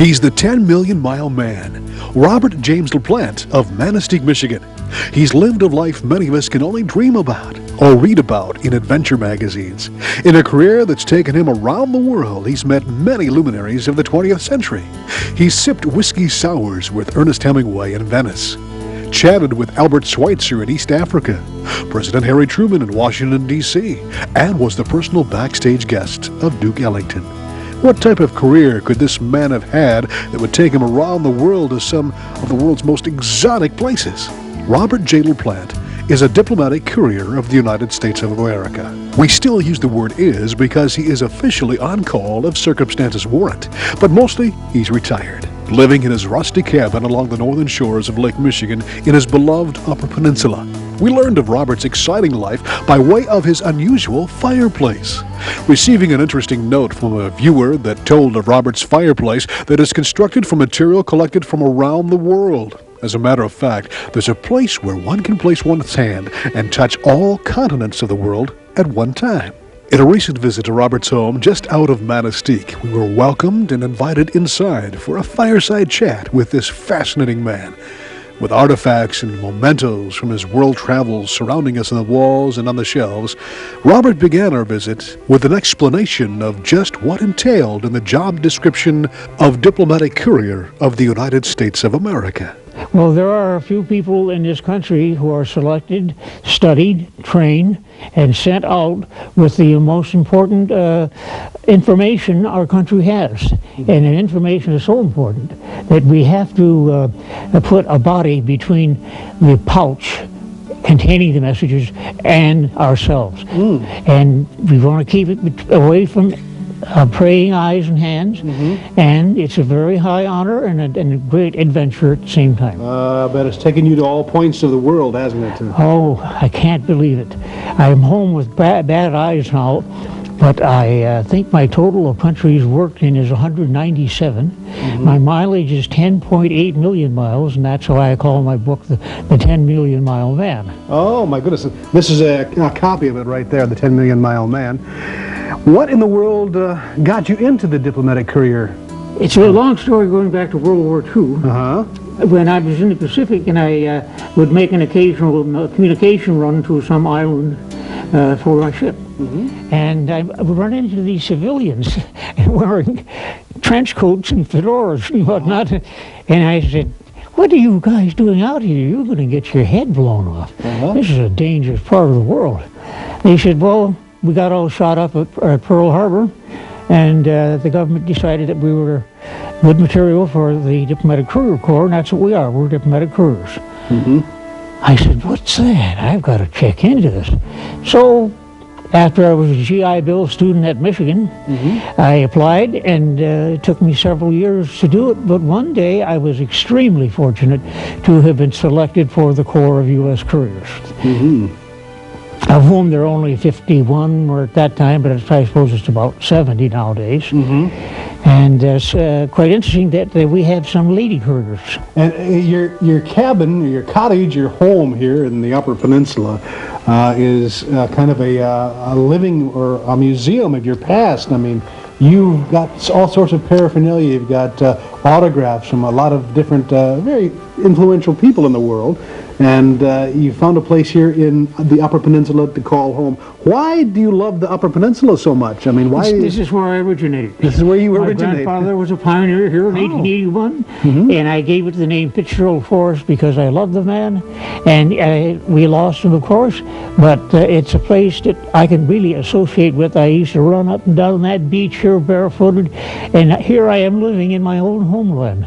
He's the 10 million mile man, Robert James LaPlante of Manistee, Michigan. He's lived a life many of us can only dream about or read about in adventure magazines. In a career that's taken him around the world, he's met many luminaries of the 20th century. He's sipped whiskey sours with Ernest Hemingway in Venice, chatted with Albert Schweitzer in East Africa, President Harry Truman in Washington, D.C., and was the personal backstage guest of Duke Ellington. What type of career could this man have had that would take him around the world to some of the world's most exotic places? Robert J. LaPlante is a diplomatic courier of the United States of America. We still use the word "is" because he is officially on call if circumstances warrant, but mostly he's retired, living in his rusty cabin along the northern shores of Lake Michigan in his beloved Upper Peninsula. We learned of Robert's exciting life by way of his unusual fireplace. Receiving an interesting note from a viewer that told of Robert's fireplace that is constructed from material collected from around the world. As a matter of fact, there's a place where one can place one's hand and touch all continents of the world at one time. In a recent visit to Robert's home just out of Manistee, we were welcomed and invited inside for a fireside chat with this fascinating man. With artifacts and mementos from his world travels surrounding us on the walls and on the shelves, Robert began our visit with an explanation of just what entailed in the job description of Diplomatic Courier of the United States of America. Well, there are a few people in this country who are selected, studied, trained, and sent out with the most important information our country has. And the information is so important that we have to put a body between the pouch containing the messages and ourselves. And we want to keep it away from praying eyes and hands, and it's a very high honor and a great adventure at the same time. I bet it's taken you to all points of the world, hasn't it? Oh, I can't believe it. I'm home with bad eyes now, but I think my total of countries worked in is 197. My mileage is 10.8 million miles, and that's why I call my book the 10 Million Mile Man. Oh, my goodness. This is a copy of it right there, the 10 Million Mile Man. What in the world got you into the Diplomatic Courier? It's a long story going back to World War II. When I was in the Pacific, and I would make an occasional communication run to some island for my ship. And I would run into these civilians wearing trench coats and fedoras and whatnot. And I said, "What are you guys doing out here? You're going to get your head blown off. This is a dangerous part of the world." They said, "Well, we got all shot up at Pearl Harbor, and the government decided that we were good material for the Diplomatic Courier Corps, and that's what we are. We're diplomatic couriers." I said, "What's that? I've got to check into this." So after I was a GI Bill student at Michigan, I applied, and it took me several years to do it. But one day I was extremely fortunate to have been selected for the Corps of U.S. Couriers. Of whom there are only 51 were at that time, but I suppose it's about 70 nowadays. And it's quite interesting that we have some lady couriers. And your cabin, your cottage, your home here in the Upper Peninsula is kind of a living or a museum of your past. I mean, you've got all sorts of paraphernalia. You've got autographs from a lot of different very influential people in the world. And you found a place here in the Upper Peninsula to call home. Why do you love the Upper Peninsula so much? I mean, why? This is where I originated. This is where you originated. My grandfather was a pioneer here in 1881, and I gave it the name Fitzgerald Forrest because I love the man. And we lost him, of course, but it's a place that I can really associate with. I used to run up and down that beach here barefooted, and here I am living in my own homeland.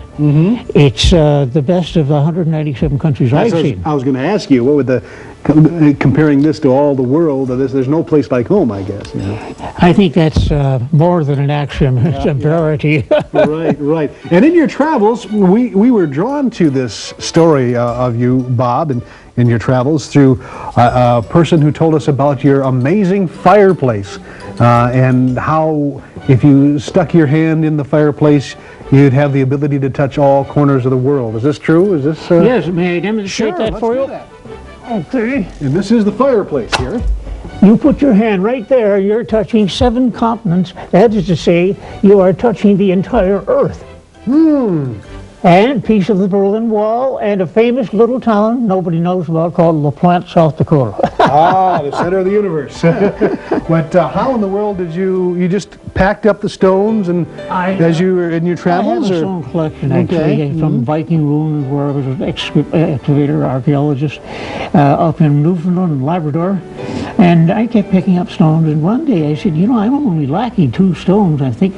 It's the best of the 197 countries I've seen. I was going to ask you, what would comparing this to all the world, there's no place like home, I guess. I think that's more than an axiom. It's a verity. Right. And in your travels, we were drawn to this story of you, Bob, and in your travels through a person who told us about your amazing fireplace and how if you stuck your hand in the fireplace, you'd have the ability to touch all corners of the world. Is this true? Is this? Yes. May I demonstrate that for you? That. Okay. And this is the fireplace here. You put your hand right there, you're touching 7 continents. That is to say, you are touching the entire Earth. And a piece of the Berlin Wall, and a famous little town nobody knows about called LaPlante, South Dakota. The center of the universe. But how in the world did you just packed up the stones and as you were in your travels? I have a stone collection, actually, from Viking ruins, where I was an excavator, archaeologist, up in Newfoundland and Labrador. And I kept picking up stones, and one day I said, I'm only lacking 2 stones. I think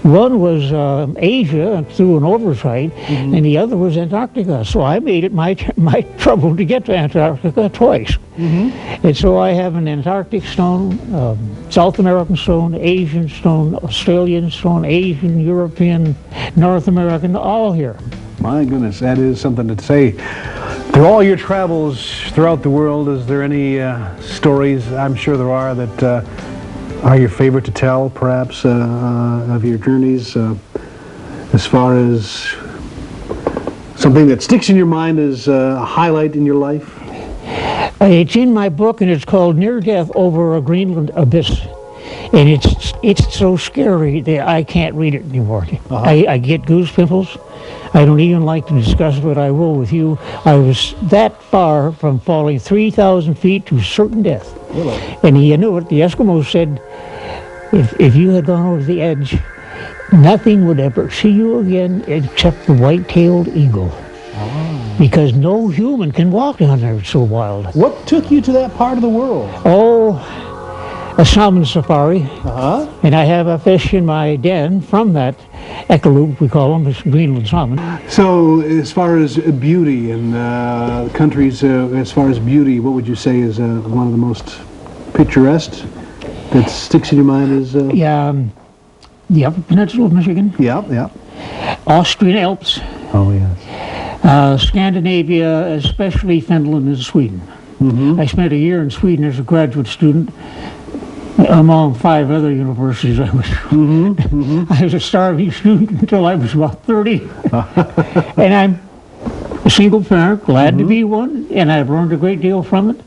one was Asia through an oversight, and the other was Antarctica. So I made it my trouble to get to Antarctica twice. And so I have an Antarctic stone, South American stone, Asian stone, Australian stone, Asian, European, North American, all here. My goodness, that is something to say. Through all your travels throughout the world, is there any stories, I'm sure there are, that are your favorite to tell, perhaps, of your journeys, as far as something that sticks in your mind as a highlight in your life? It's in my book, and it's called Near Death Over a Greenland Abyss. And it's so scary that I can't read it anymore. I get goose pimples. I don't even like to discuss it, but I will with you. I was that far from falling 3,000 feet to certain death. Really? And you knew it. The Eskimos said, if you had gone over the edge, nothing would ever see you again except the white-tailed eagle. Because no human can walk down there. It's so wild. What took you to that part of the world? Oh, a salmon safari. And I have a fish in my den from that ecaloop, we call them, it's Greenland salmon. So as far as beauty and countries, as far as beauty, what would you say is one of the most picturesque that sticks in your mind? Is the Upper Peninsula of Michigan. Yeah. Austrian Alps. Oh, yes. Scandinavia, especially Finland and Sweden. I spent a year in Sweden as a graduate student, among 5 other universities I was I was a starving student until I was about 30. And I'm a single parent, glad to be one, and I've learned a great deal from it.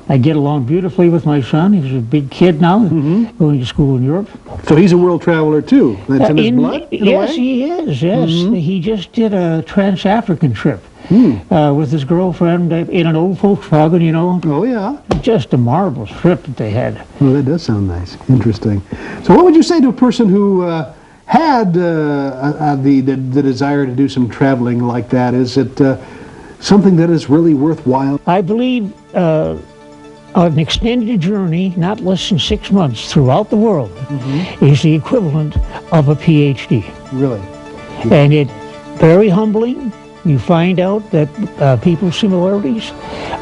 I get along beautifully with my son. He's a big kid now, going to school in Europe. So he's a world traveler too. That's in his blood, in a way? Yes, he is, yes. He just did a trans-African trip with his girlfriend in an old Volkswagen, Oh, yeah. Just a marvelous trip that they had. Well, that does sound nice. Interesting. So what would you say to a person who had the desire to do some traveling like that? Is it something that is really worthwhile? I believe an extended journey, not less than 6 months throughout the world, is the equivalent of a PhD. Really? And it's very humbling. You find out that people's similarities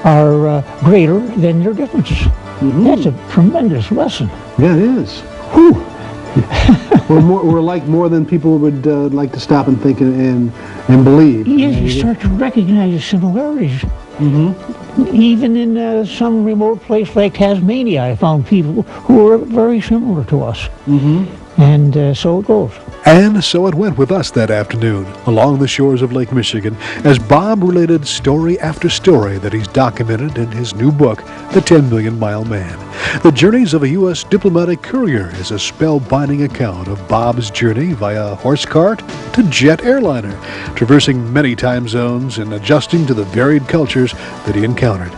are greater than their differences. That's a tremendous lesson. Yeah, it is. Whew. we're like more than people would like to stop and think and believe. Yes, you start to recognize the similarities. Even in some remote place like Tasmania, I found people who were very similar to us. And so it goes. And so it went with us that afternoon along the shores of Lake Michigan as Bob related story after story that he's documented in his new book, The 10 Million Mile Man. The Journeys of a US Diplomatic Courier is a spellbinding account of Bob's journey via horse cart to jet airliner, traversing many time zones and adjusting to the varied cultures that he encountered.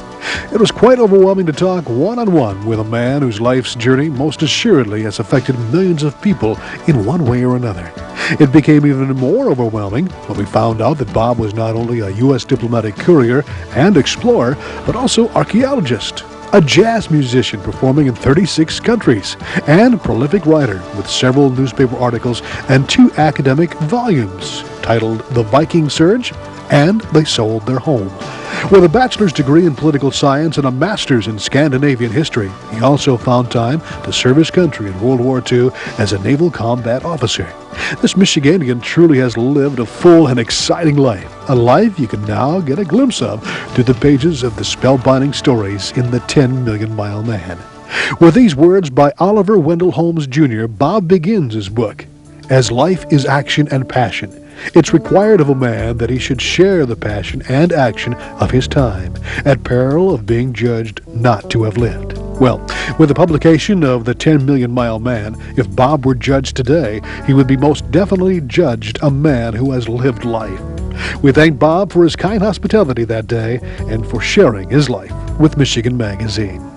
It was quite overwhelming to talk one-on-one with a man whose life's journey most assuredly has affected millions of people in one way or another. It became even more overwhelming when we found out that Bob was not only a U.S. diplomatic courier and explorer, but also archaeologist, a jazz musician performing in 36 countries, and a prolific writer with several newspaper articles and 2 academic volumes titled The Viking Surge and They Sold Their Home. With a bachelor's degree in political science and a master's in Scandinavian history, he also found time to serve his country in World War II as a naval combat officer. This Michiganian truly has lived a full and exciting life, a life you can now get a glimpse of through the pages of the spellbinding stories in The 10 Million Mile Man. With these words by Oliver Wendell Holmes, Jr., Bob begins his book. As life is action and passion, it's required of a man that he should share the passion and action of his time, at peril of being judged not to have lived. Well, with the publication of The 10 Million Mile Man, if Bob were judged today, he would be most definitely judged a man who has lived life. We thank Bob for his kind hospitality that day and for sharing his life with Michigan Magazine.